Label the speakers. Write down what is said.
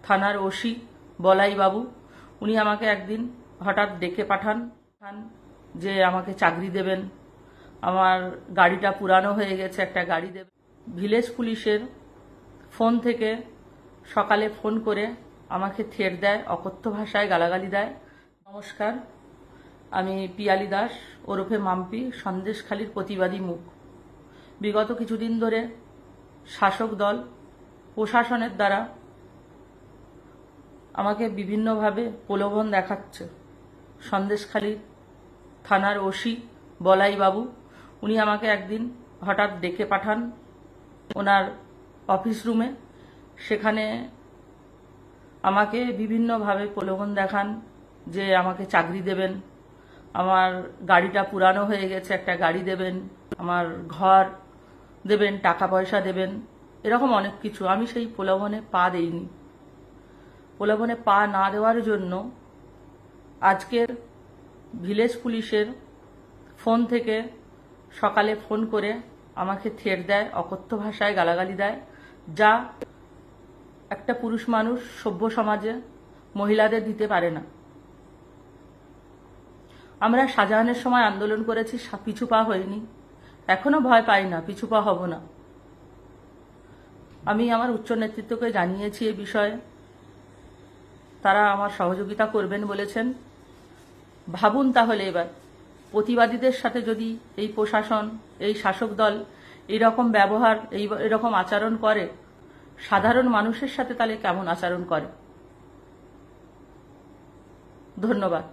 Speaker 1: থানার ওসি বলাই বাবু, উনি আমাকে একদিন হঠাৎ ডেকে পাঠান যে আমাকে চাকরি দেবেন, আমার গাড়িটা পুরানো হয়ে গেছে, একটা গাড়ি দেবেন। ভিলেজ পুলিশের ফোন থেকে সকালে ফোন করে আমাকে থ্রেট দেয়, অকথ্য ভাষায় গালাগালি দেয়। নমস্কার, আমি পিয়ালি দাস ওরফে মাম্পি, সন্দেশখালীর প্রতিবাদী মুখ। বিগত কিছুদিন ধরে শাসক দল প্রশাসনের দ্বারা আমাকে বিভিন্নভাবে প্রলোভন দেখাচ্ছে। সন্দেশখালীর থানার ওসি বলাই বাবু, উনি আমাকে একদিন হঠাৎ ডেকে পাঠান ওনার অফিস রুমে। সেখানে আমাকে বিভিন্নভাবে প্রলোভন দেখান যে আমাকে চাকরি দেবেন, আমার গাড়িটা পুরানো হয়ে গেছে, একটা গাড়ি দেবেন, আমার ঘর দেবেন, টাকা পয়সা দেবেন, এরকম অনেক কিছু। আমি সেই প্রলোভনে পা দেইনি। প্রলোভনে পা না দেওয়ার জন্য আজকের ভিলেজ পুলিশের ফোন থেকে সকালে ফোন করে আমাকে থ্রেট দেয়, অকথ্য ভাষায় গালাগালি দেয়, যা একটা পুরুষ মানুষ সভ্য সমাজে মহিলাদের দিতে পারে না। আমরা শাহজাহানের সময় আন্দোলন করেছি, পিছু পা হয়নি, এখনো ভয় পাই না, পিছু পা হব না। আমি আমার উচ্চ নেতৃত্বকে জানিয়েছি এই বিষয়ে, তারা আমার সহযোগিতা করবেন বলেছেন। ভাবুন তাহলে এবার প্রতিবাদীদের সাথে যদি এই প্রশাসন, এই শাসক দল এইরকম ব্যবহার, এরকম আচরণ করে, সাধারণ মানুষের সাথে তাহলে কেমন আচরণ করে। ধন্যবাদ।